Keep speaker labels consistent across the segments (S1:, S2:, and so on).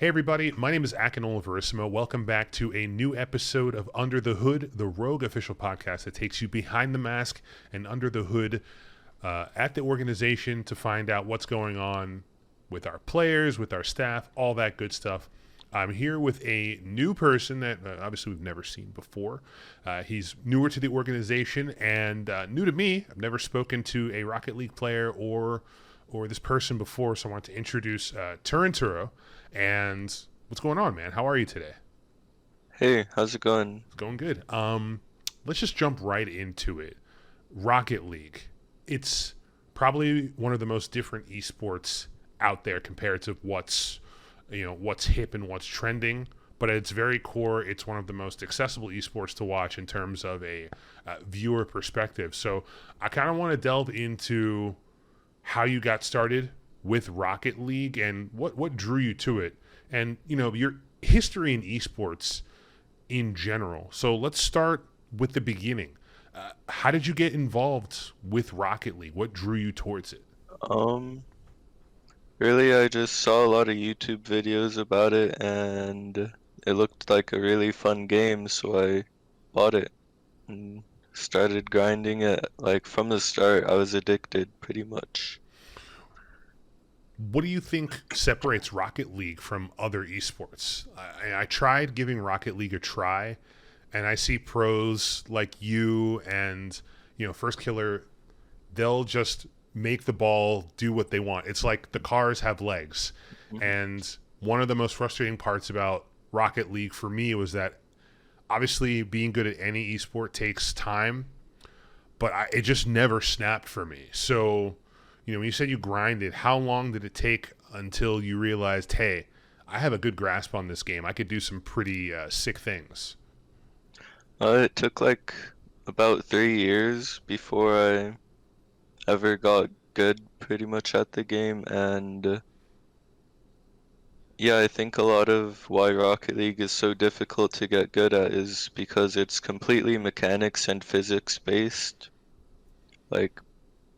S1: Hey everybody, my name is Akinola. Welcome back to a new episode of Under the Hood, the Rogue official podcast that takes you behind the mask and under the hood at the organization to find out what's going on with our players, with our staff, all that good stuff. I'm here with a new person that obviously we've never seen before. He's newer to the organization and new to me. I've never spoken to a Rocket League player or this person before, so I want to introduce Turinturo. And what's going on, man? How are you today?
S2: Hey, how's it going?
S1: It's going good. Let's just jump right into it. Rocket League. It's probably one of the most different esports out there compared to what's hip and what's trending. But at its very core, it's one of the most accessible esports to watch in terms of a viewer perspective. So I kind of want to delve into how you got started with Rocket League and what drew you to it, and your history in esports in general. So let's start with the beginning. How did you get involved with Rocket League? What drew you towards it?
S2: Um, Really, I just saw a lot of YouTube videos about it and it looked like a really fun game, so I bought it and started grinding it. Like from the start, I was addicted pretty much.
S1: What do you think separates Rocket League from other esports? I tried giving Rocket League a try, and I see pros like you and First Killer. They'll just make the ball do what they want. It's like the cars have legs.
S2: Mhm.
S1: And one of the most frustrating parts about Rocket League for me was that obviously being good at any esport takes time, but it just never snapped for me. So, when you said you grinded, how long did it take until you realized, hey, I have a good grasp on this game. I could do some pretty sick things.
S2: It took like about 3 years before I ever got good pretty much at the game, and yeah, I think a lot of why Rocket League is so difficult to get good at is because it's completely mechanics and physics based. Like,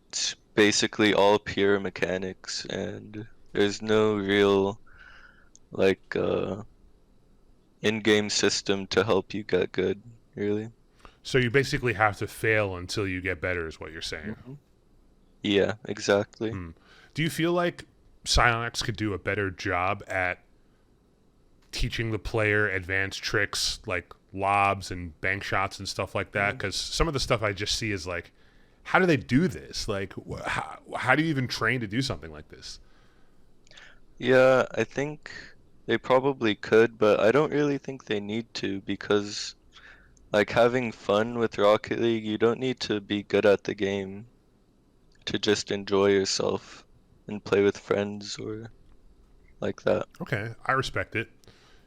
S2: it's basically all pure mechanics, and there's no real, like, in-game system to help you get good, really.
S1: So you basically have to fail until you get better, is what you're saying.
S2: hmm Yeah, exactly.
S1: Hmm. Do you feel like Psyonix could do a better job at teaching the player advanced tricks like lobs and bank shots and stuff like that?
S2: Mhm.
S1: Because some of the stuff I just see is like, how do they do this? Like, how do you even train to do something like this?
S2: Yeah, I think they probably could, but I don't really think they need to because like having fun with Rocket League, you don't need to be good at the game to just enjoy yourself and play with friends or like that.
S1: Okay, I respect it.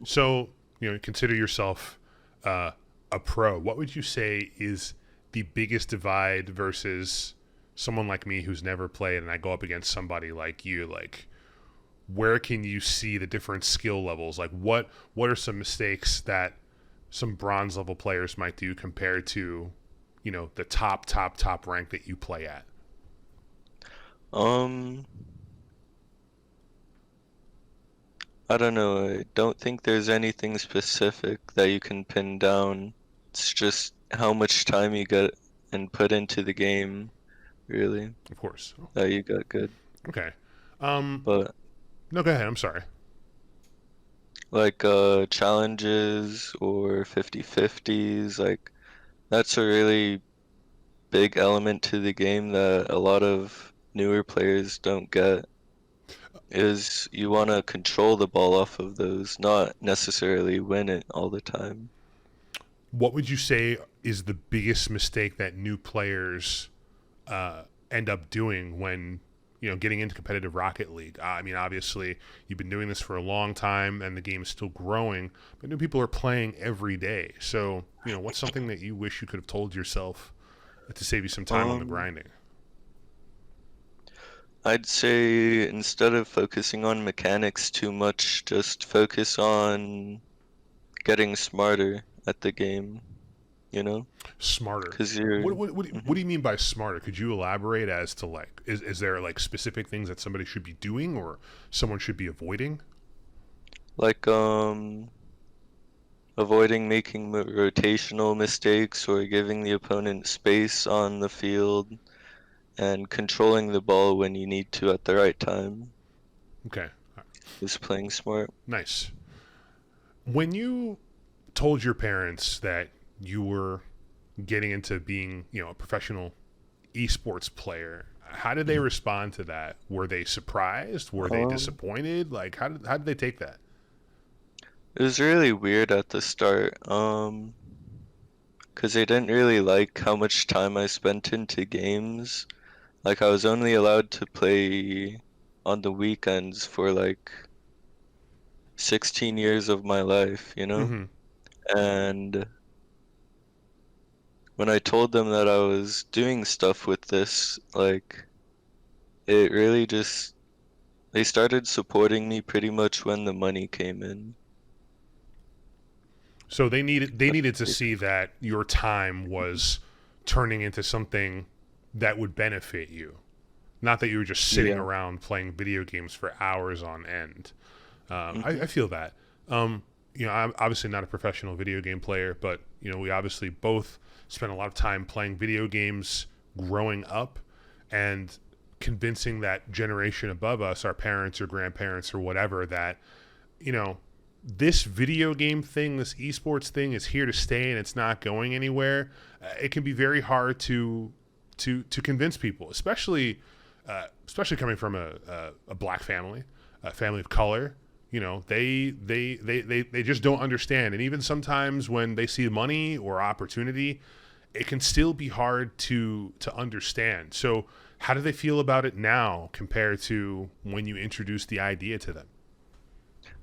S1: So, consider yourself a pro. What would you say is the biggest divide versus someone like me who's never played and I go up against somebody like you? Like, where can you see the different skill levels? Like, what are some mistakes that some bronze level players might do compared to, the top rank that you play at?
S2: Um, I don't know. I don't think there's anything specific that you can pin down. It's just how much time you get and put into the game, really,
S1: Of course.
S2: that you got good.
S1: Okay. Um,
S2: But
S1: no, go ahead. I'm sorry.
S2: like challenges or 50/50s, like that's a really big element to the game that a lot of newer players don't get is you want to control the ball off of those, not necessarily win it all the time.
S1: What would you say is the biggest mistake that new players end up doing when getting into competitive Rocket League? I mean, obviously, you've been doing this for a long time, and the game is still growing, but new people are playing every day. So, what's something that you wish you could have told yourself to save you some time on the
S2: Um,
S1: grinding?
S2: I'd say instead of focusing on mechanics too much, just focus on getting smarter at the game, you know?
S1: Smarter.
S2: 'Cause you're
S1: What do
S2: Mhm.
S1: you mean by smarter? Could you elaborate as to like is there like specific things that somebody should be doing or someone should be avoiding?
S2: Like avoiding making rotational mistakes or giving the opponent space on the field and controlling the ball when you need to at the right time
S1: Okay,
S2: is playing smart.
S1: nice. When you told your parents that you were getting into being, a professional esports player, how did they respond to that? Were they surprised? Were they
S2: Um,
S1: disappointed? Like, how did they take that?
S2: it was really weird at the start, 'cause they didn't really like how much time I spent into games. Like I was only allowed to play on the weekends for like 16 years of my life, you know?
S1: Mm-hmm.
S2: And when I told them that I was doing stuff with this, like it really just they started supporting me pretty much when the money came in.
S1: So they needed to
S2: Like,
S1: see that your time was turning into something that would benefit you, not that you were just sitting
S2: yeah.
S1: around playing video games for hours on end.
S2: Hmm.
S1: I feel that. I'm obviously not a professional video game player, but we obviously both spent a lot of time playing video games growing up, and convincing that generation above us, our parents or grandparents or whatever, that you know this video game thing, this esports thing, is here to stay and it's not going anywhere. It can be very hard to convince people, especially coming from a black family, a family of color. They just don't understand, and even sometimes when they see money or opportunity, it can still be hard to understand. So, how do they feel about it now compared to when you introduced the idea to them?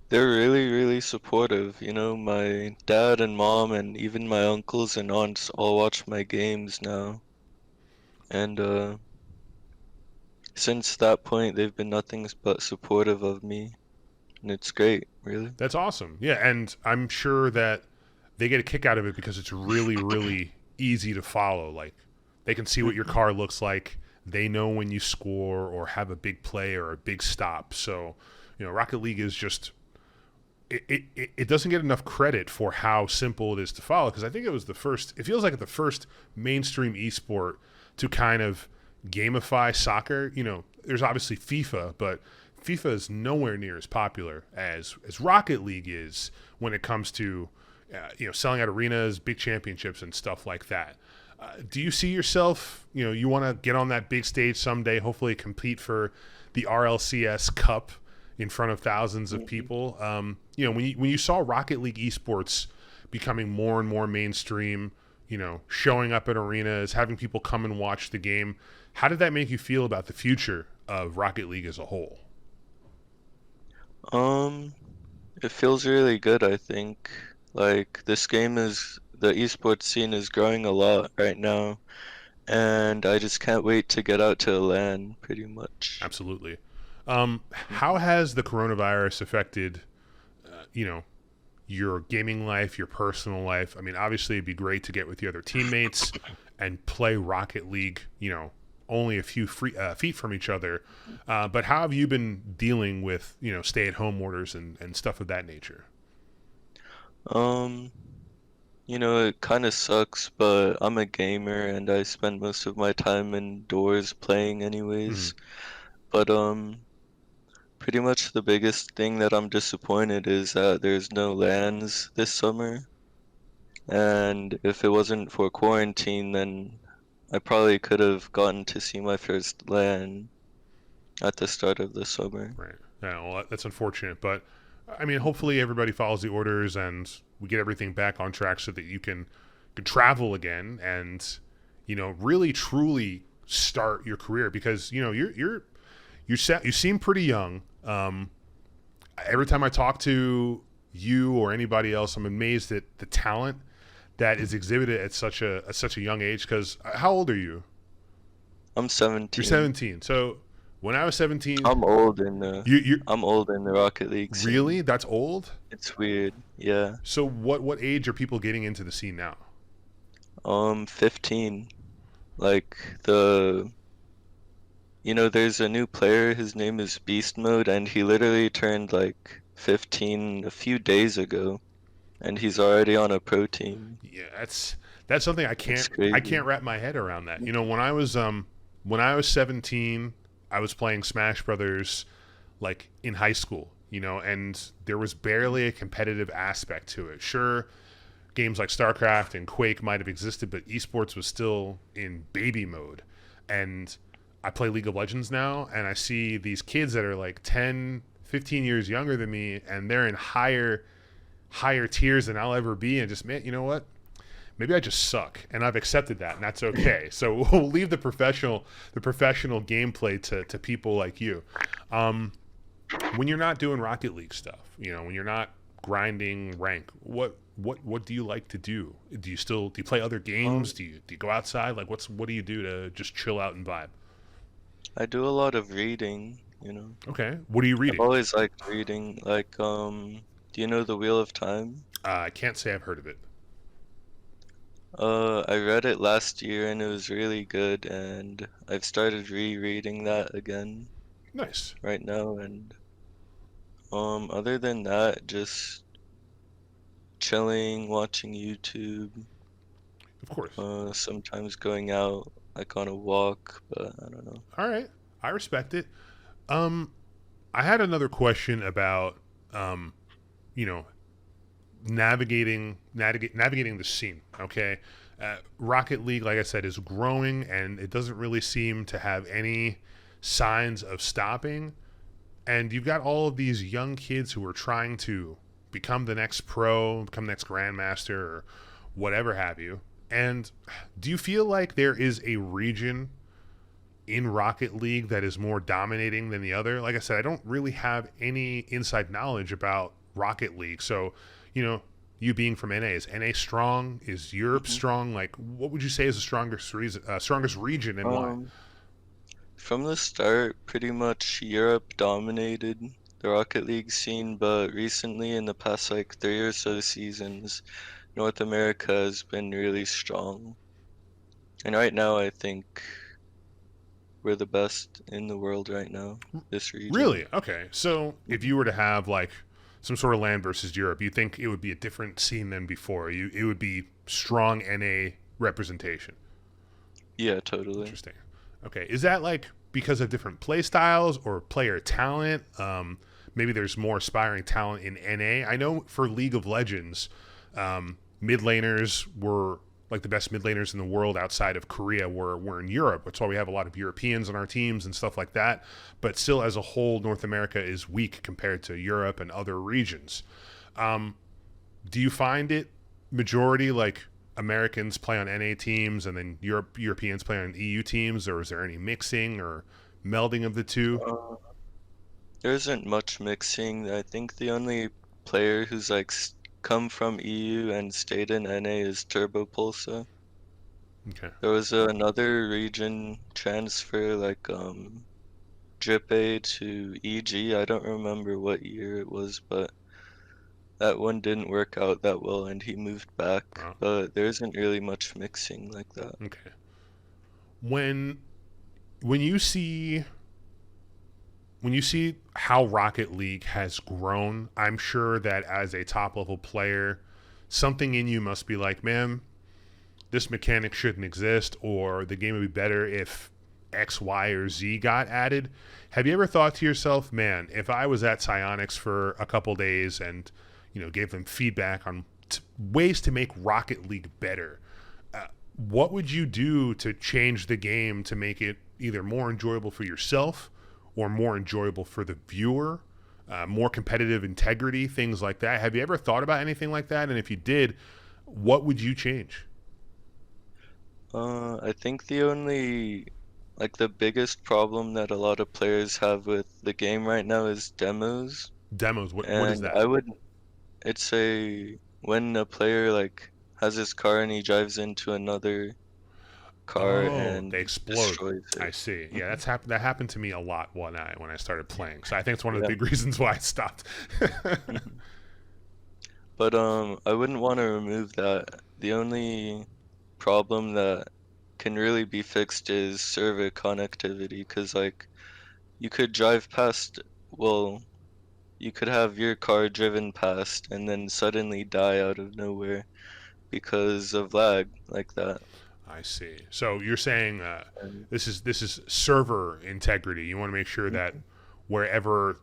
S2: They're really, really supportive. You know, my dad and mom and even my uncles and aunts all watch my games now. And since that point, they've been nothing but supportive of me. And it's great, really.
S1: That's awesome. Yeah, and I'm sure that they get a kick out of it because it's really, really easy to follow. Like, they can see what your
S2: Hmm.
S1: car looks like. They know when you score or have a big play or a big stop. So, Rocket League is just it doesn't get enough credit for how simple it is to follow, because I think it was the first. It feels like the first mainstream esport to kind of gamify soccer. There's obviously FIFA, but FIFA is nowhere near as popular as Rocket League is when it comes to selling out arenas, big championships, and stuff like that. Do you see yourself? You want to get on that big stage someday, hopefully compete for the RLCS Cup in front of thousands of people. When you saw Rocket League esports becoming more and more mainstream, showing up at arenas, having people come and watch the game, how did that make you feel about the future of Rocket League as a whole?
S2: Um, it feels really good, I think. Like the esports scene is growing a lot right now, and I just can't wait to get out to LAN pretty much.
S1: Absolutely. How has the coronavirus affected, you know, your gaming life, your personal life? I mean, obviously, it'd be great to get with your other teammates and play Rocket League, only a few feet from each other. But how have you been dealing with, stay-at-home orders and stuff of that nature?
S2: Um, you know, it kind of sucks, but I'm a gamer and I spend most of my time indoors playing
S1: Mm-hmm.
S2: anyways. But pretty much the biggest thing that I'm disappointed is that there's no LANs this summer. And if it wasn't for quarantine, then I probably could have gotten to see my first LAN at the start of the summer.
S1: Right. Yeah, well, that's unfortunate, but I mean, hopefully everybody follows the orders and we get everything back on track so that you can travel again and really truly start your career, because you seem pretty young. Every time I talk to you or anybody else, I'm amazed at the talent that is exhibited at such a young age. Because how old are you?
S2: I'm
S1: You're
S2: 17.
S1: 17. So when I was 17,
S2: I'm old in the
S1: you
S2: I'm old in the Rocket League
S1: really,
S2: scene.
S1: that's old.
S2: It's weird. Yeah.
S1: So what age are people getting into the scene now?
S2: 15. Like there's a new player, his name is Beast Mode, and he literally turned like 15 a few days ago, and he's already on a pro team.
S1: Yeah, that's something
S2: It's
S1: I
S2: crazy.
S1: can't wrap my head around that. When I was 17, I was playing Smash Brothers like in high school, and there was barely a competitive aspect to it. Sure, games like StarCraft and Quake might have existed, but esports was still in baby mode. And I play League of Legends now, and I see these kids that are like 10, 15 years younger than me, and they're in higher tiers than I'll ever be. And just, man, you know what? Maybe I just suck, and I've accepted that, and that's okay. So we'll leave the professional gameplay to people like you. Um, when you're not doing Rocket League stuff, when you're not grinding rank, what do you like to do? Do you play other games?
S2: Um,
S1: Do you go outside? Like what do you do to just chill out and vibe?
S2: I do a lot of reading.
S1: Okay, what are you
S2: I've
S1: reading?
S2: always liked reading. Like, do you know The Wheel of Time?
S1: I can't say I've heard of it.
S2: I read it last year and it was really good, and I've started rereading that again
S1: Nice,
S2: right now. And other than that, just chilling, watching YouTube,
S1: of course.
S2: sometimes going out like on a walk, but I don't know.
S1: All right, I respect it. Um, I had another question about um, you know, navigating the scene. Okay, Rocket League, like I said, is growing, and it doesn't really seem to have any signs of stopping. And you've got all of these young kids who are trying to become the next pro, become the next grandmaster, or whatever have you. And do you feel like there is a region in Rocket League that is more dominating than the other? Like I said, I don't really have any inside knowledge about Rocket League. So, you being from NA, is NA strong? Is Europe
S2: hmm
S1: strong? Like, what would you say is the strongest region, and why?
S2: Um, from the start, pretty much Europe dominated the Rocket League scene, but recently, in the past like 3 or so seasons, North America has been really strong. And right now, I think we're the best in the world right now, this region.
S1: Really? Okay. So, if
S2: hmm
S1: you were to have like some sort of land versus Europe, you think it would be a different scene than before? It would be strong NA representation.
S2: Yeah, totally.
S1: Interesting. Okay, is that like because of different play styles or player talent? Maybe there's more aspiring talent in NA. I know for League of Legends, mid laners were like the best mid laners in the world outside of Korea were in Europe. That's why we have a lot of Europeans on our teams and stuff like that. But still, as a whole, North America is weak compared to Europe and other regions. Um, do you find it majority like Americans play on NA teams and then Europeans play on EU teams, or is there any mixing or melding of the two?
S2: Uh, there isn't much mixing. I think the only player who's like come from EU and stayed in NA is Turbo Pulsar.
S1: Okay.
S2: There was another region transfer like Drip A to EG. I don't remember what year it was, but that one didn't work out that well and he moved back.
S1: Well,
S2: But there isn't really much mixing like that.
S1: okay. When when you see how Rocket League has grown, I'm sure that as a top level player, something in you must be like, man, this mechanic shouldn't exist, or the game would be better if X, Y, or Z got added. Have you ever thought to yourself, man, if I was at Psyonix for a couple days and gave them feedback on ways to make Rocket League better, what would you do to change the game to make it either more enjoyable for yourself or more enjoyable for the viewer? More competitive integrity, things like that. Have you ever thought about anything like that? And if you did, what would you change?
S2: I think the biggest problem that a lot of players have with the game right now is demos.
S1: Demos. What is
S2: And
S1: that?
S2: it's when a player like has his car and he drives into another car
S1: Oh, they
S2: and
S1: explode.
S2: destroys
S1: I
S2: it.
S1: see. Yeah,
S2: hmm
S1: that happened to me a lot when I started playing. So I think it's one of the
S2: Yeah.
S1: big reasons why I stopped.
S2: Mhm. But I wouldn't want to remove that. The only problem that can really be fixed is server connectivity, because like you could drive past, well, you could have your car driven past and then suddenly die out of nowhere because of lag like that.
S1: I see. So you're saying
S2: And
S1: this is server integrity. You want to make sure that
S2: Mhm.
S1: wherever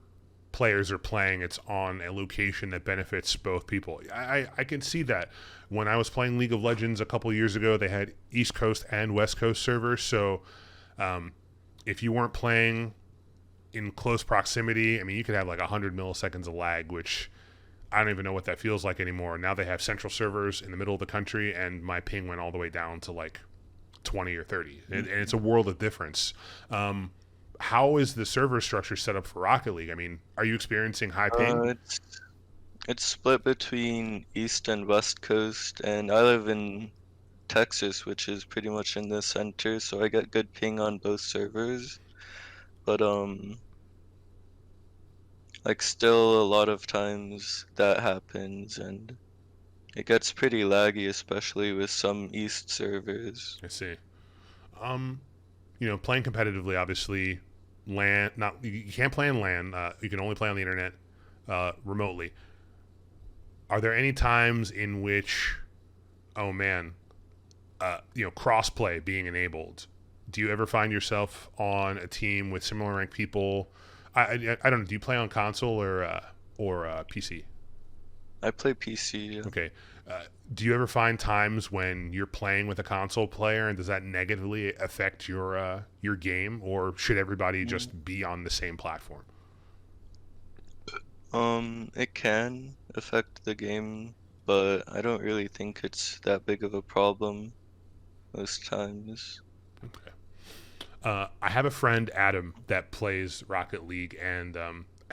S1: players are playing, it's on a location that benefits both people. I can see that. When I was playing League of Legends a couple years ago, they had East Coast and West Coast servers. So um, if you weren't playing in close proximity, I mean, you could have like 100 milliseconds of lag, which I don't even know what that feels like anymore. Now they have central servers in the middle of the country, and my ping went all the way down to like 20 or 30, and it's a world of difference. Um, how is the server structure set up for Rocket League? I mean, are you experiencing high ping?
S2: uh, it's it's split between East and West Coast, and I live in Texas, which is pretty much in the center, so I get good ping on both servers. But like still a lot of times that happens, and it gets pretty laggy, especially with some East servers.
S1: I see. Um, playing competitively, obviously, LAN. Not you can't play in LAN. You can only play on the internet remotely. Are there any times in which, oh man, crossplay being enabled? Do you ever find yourself on a team with similar ranked people? I don't know. Do you play on console or PC?
S2: I play PC. Yeah.
S1: Okay. Do you ever find times when you're playing with a console player, and does that negatively affect your game, or should everybody
S2: Mm.
S1: just be on the same platform?
S2: It can affect the game, but I don't really think it's that big of a problem most times.
S1: Okay. I have a friend Adam that plays Rocket League, and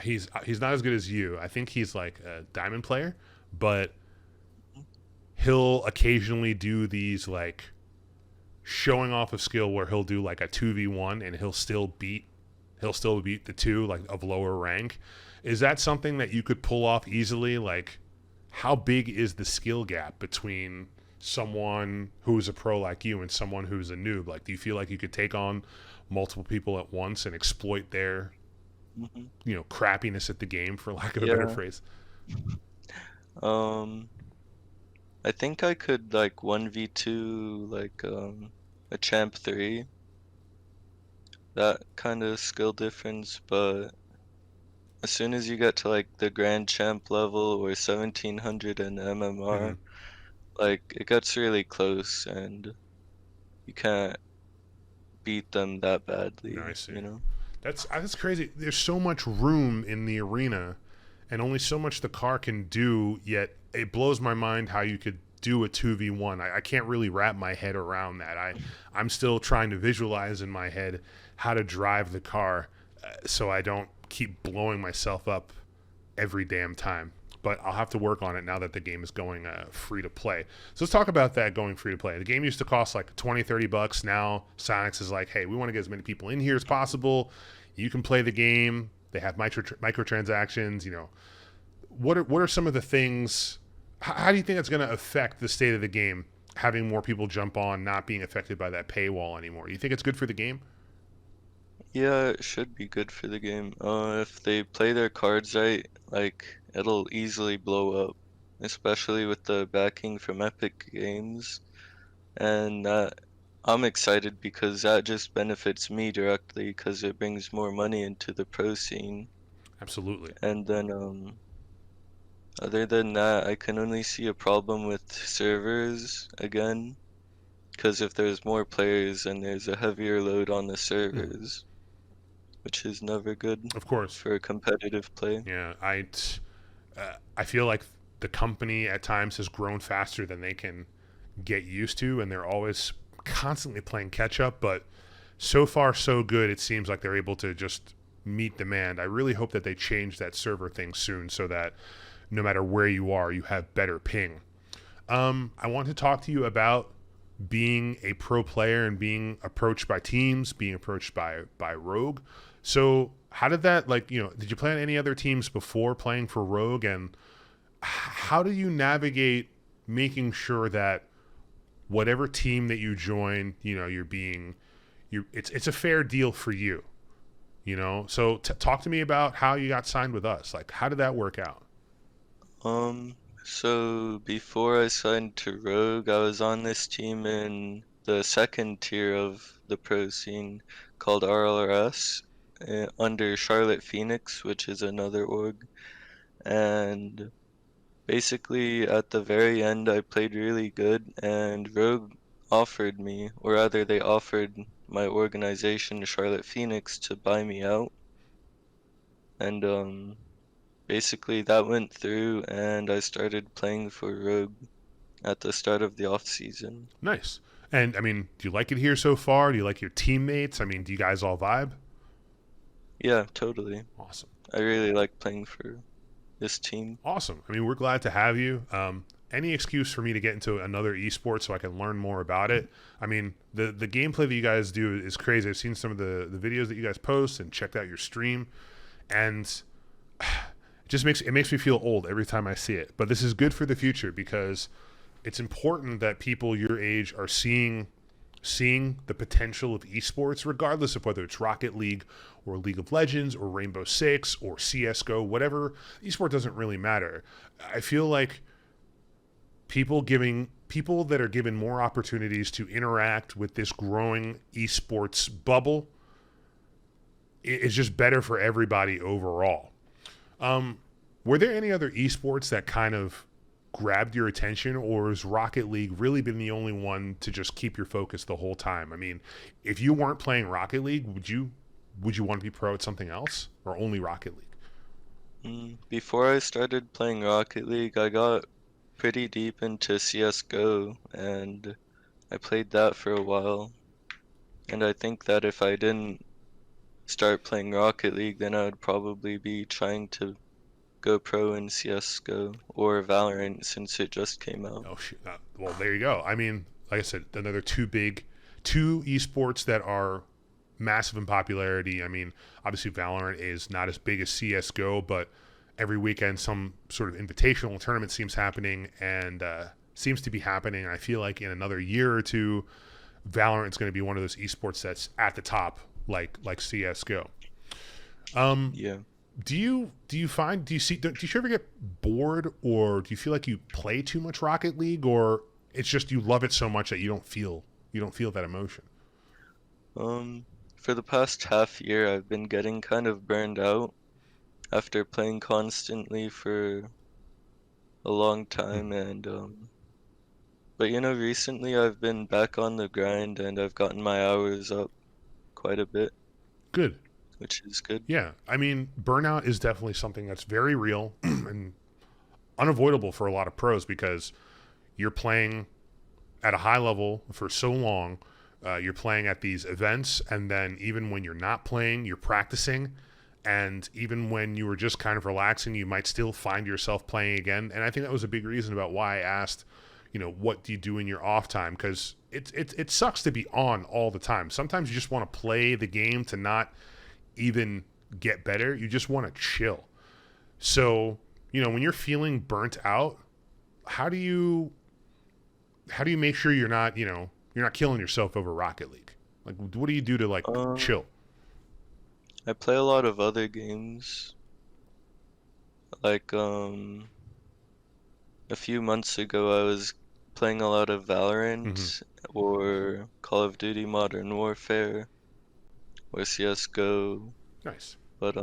S1: he's not as good as you. I think he's like a diamond player, but he'll occasionally do these like showing off of skill where he'll do like a 2v1 and he'll still beat the two like of lower rank. Is that something that you could pull off easily? Like, how big is the skill gap between someone who's a pro like you and someone who's a noob? Like, do you feel like you could take on multiple people at once and exploit their
S2: Hmm.
S1: crappiness at the game, for lack of a better
S2: Yeah.
S1: phrase?
S2: Um, I think I could like 1v2 like a champ 3, that kind of skill difference, but as soon as you get to like the grand champ level or 1700 and
S1: Mm-hmm.
S2: MMR, like it gets really close and you can't beat them that
S1: No, I
S2: badly,
S1: see.
S2: you know?
S1: That's crazy. There's so much room in the arena, and only so much the car can do. Yet it blows my mind how you could do a 2v1. I can't really wrap my head around that. I'm still trying to visualize in my head how to drive the car, so I don't keep blowing myself up every damn time. But I'll have to work on it now that the game is going free to play. So let's talk about that going free to play. The game used to cost like 20, $30. Now Sonics is like, hey, we want to get as many people in here as possible. You can play the game. They have microtransactions. What are some of the things? How do you think that's going to affect the state of the game? Having more people jump on, not being affected by that paywall anymore. You think it's good for the game?
S2: Yeah, it should be good for the game. If they play their cards right, like it'll easily blow up, especially with the backing from Epic Games. And I'm excited because that just benefits me directly because it brings more money into the pro scene.
S1: Absolutely.
S2: And then other than that, I can only see a problem with servers again, because if there's more players and there's a heavier load on the
S1: Mhm.
S2: servers, which is never good
S1: Of course.
S2: for competitive play.
S1: Yeah. I feel like the company at times has grown faster than they can get used to, and they're always constantly playing catch up. But so far, so good. It seems like they're able to just meet demand. I really hope that they change that server thing soon, so that no matter where you are, you have better ping. I want to talk to you about being a pro player and being approached by teams, being approached by Rogue. So how did that, like, did you play on any other teams before playing for Rogue, and how do you navigate making sure that whatever team that you join, you're being, it's a fair deal for you. You know, so talk to me about how you got signed with us. Like, how did that work out?
S2: So before I signed to Rogue, I was on this team in the second tier of the pro scene called RLRS under Charlotte Phoenix, which is another org. And basically, at the very end, I played really good, and Rogue offered me, or rather, they offered my organization, Charlotte Phoenix, to buy me out. And basically, that went through, and I started playing for Rogue at the start of the off season.
S1: Nice. And I mean, do you like it here so far? Do you like your teammates? I mean, do you guys all vibe?
S2: Yeah, totally.
S1: Awesome.
S2: I really like playing for this team.
S1: Awesome. I mean, we're glad to have you. Any excuse for me to get into another esport so I can learn more about it. I mean, the gameplay that you guys do is crazy. I've seen some of the videos that you guys post and checked out your stream, and it just makes me feel old every time I see it. But this is good for the future because it's important that people your age are seeing the potential of esports, regardless of whether it's Rocket League or League of Legends or Rainbow Six or CSGO, whatever. Esport doesn't really matter. I feel like people that are given more opportunities to interact with this growing esports bubble is just better for everybody overall. Were there any other esports that kind of grabbed your attention, or has Rocket League really been the only one to just keep your focus the whole time? I mean, if you weren't playing Rocket League, would you want to be pro at something else, or only Rocket League?
S2: Before I started playing Rocket League, I got pretty deep into CSGO, and I played that for a while. And I think that if I didn't start playing Rocket League, then I would probably be trying to go pro in CSGO or Valorant since it just came out.
S1: Oh shit! Well, there you go. I mean, like I said, another two esports that are massive in popularity. I mean, obviously Valorant is not as big as CS:GO, but every weekend some sort of invitational tournament seems to be happening. I feel like in another year or two, Valorant is going to be one of those esports that's at the top, like CS:GO. Um,
S2: Yeah.
S1: do you ever get bored, or do you feel like you play too much Rocket League, or it's just you love it so much that you don't feel that emotion?
S2: For the past half year, I've been getting kind of burned out after playing constantly for a long time,
S1: Mhm.
S2: and but recently I've been back on the grind and I've gotten my hours up quite a bit,
S1: Good.
S2: which is good.
S1: Yeah, I mean, burnout is definitely something that's very real and unavoidable for a lot of pros because you're playing at a high level for so long. You're playing at these events, and then even when you're not playing, you're practicing. And even when you were just kind of relaxing, you might still find yourself playing again. And I think that was a big reason about why I asked, what do you do in your off time? Because it sucks to be on all the time. Sometimes you just want to play the game to not even get better. You just want to chill. So, when you're feeling burnt out, how do you make sure you're not killing yourself over Rocket League? Like, what do you do to like
S2: Um,
S1: chill?
S2: I play a lot of other games. Like a few months ago I was playing a lot of
S1: Hmm.
S2: Valorant or Call of Duty Modern Warfare or CS:GO,
S1: Nice,
S2: but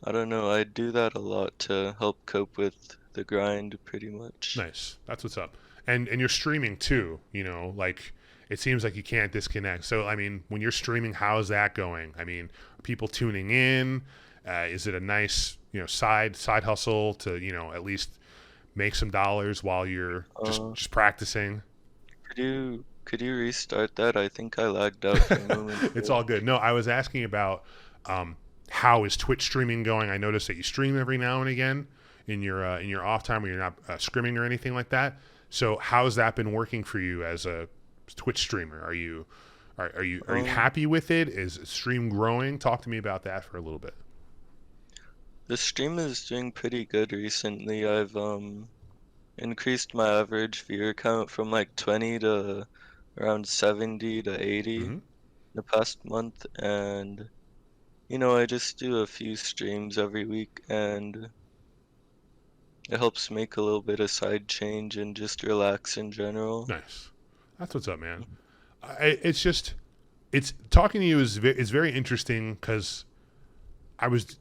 S2: I don't know, I do that a lot to help cope with the grind pretty much.
S1: nice. That's what's up. And you're streaming too. Like it seems like you can't disconnect. So I mean, when you're streaming, how is that going? I mean, are people tuning in? Is it a nice side hustle to at least make some dollars while you're just
S2: Uh,
S1: just practicing?
S2: could you restart that? I think I lagged out for a moment
S1: It's
S2: there.
S1: all good. No, I was asking about um, how is Twitch streaming going. I noticed that you stream every now and again in your off time, where you're not scrimming or anything like that. So how's that been working for you as a Twitch streamer? Are you
S2: Um,
S1: happy with it? Is stream growing? Talk to me about that for a little bit.
S2: the stream is doing pretty good recently. I've increased my average viewer count from like 20 to around 70 to 80.
S1: Hmm.
S2: the past month, and I just do a few streams every week, and it helps make a little bit of side change and just relax in general.
S1: Nice. That's what's up, man. It's just, it's talking to you is very interesting because I was,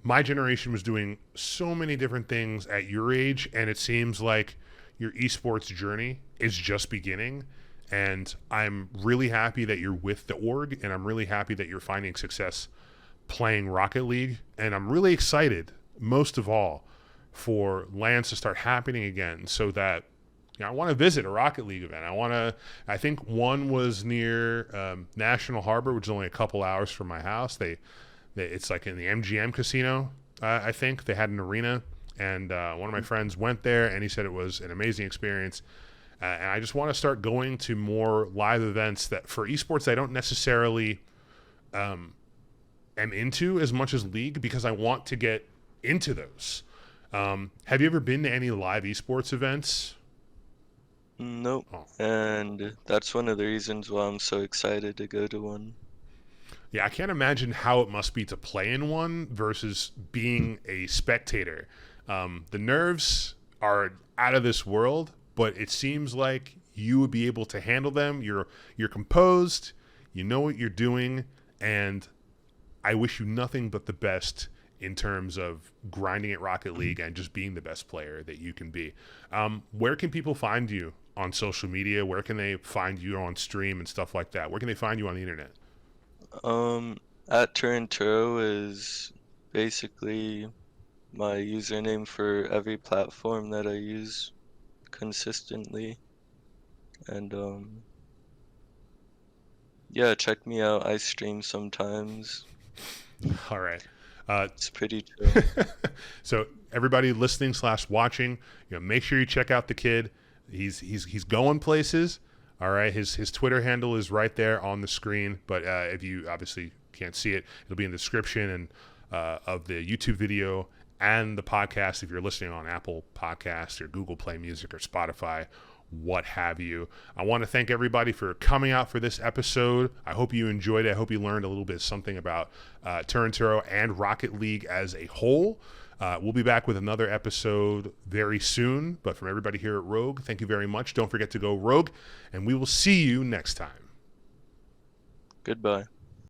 S1: my generation was doing so many different things at your age, and it seems like your esports journey is just beginning. And I'm really happy that you're with the org, and I'm really happy that you're finding success playing Rocket League. And I'm really excited, most of all, for LANs to start happening again so that I want to visit a Rocket League event. I think one was near National Harbor, which is only a couple hours from my house. It's like in the MGM casino, I think. They had an arena, and one of my friends went there, and he said it was an amazing experience. And I just want to start going to more live events that for esports I don't necessarily am into as much as League, because I want to get into those. Have you ever been to any live esports events?
S2: Nope.
S1: Oh.
S2: And that's one of the reasons why I'm so excited to go to one.
S1: Yeah, I can't imagine how it must be to play in one versus being a spectator. The nerves are out of this world, but it seems like you would be able to handle them. You're composed, you know what you're doing, and I wish you nothing but the best in terms of grinding at Rocket League and just being the best player that you can be. Where can people find you on social media? Where can they find you on stream and stuff like that? Where can they find you on the internet?
S2: At Turinturo is basically my username for every platform that I use consistently. And yeah, check me out. I stream sometimes.
S1: All right.
S2: It's pretty chill.
S1: So everybody listening / watching, make sure you check out the kid. He's going places. All right, his Twitter handle is right there on the screen. But if you obviously can't see it, it'll be in the description and of the YouTube video and the podcast if you're listening on Apple Podcasts or Google Play Music or Spotify, what have you. I want to thank everybody for coming out for this episode. I hope you enjoyed it. I hope you learned a little bit something about Turinturo and Rocket League as a whole. We'll be back with another episode very soon. But from everybody here at Rogue, thank you very much. Don't forget to go Rogue, and we will see you next time.
S2: Goodbye.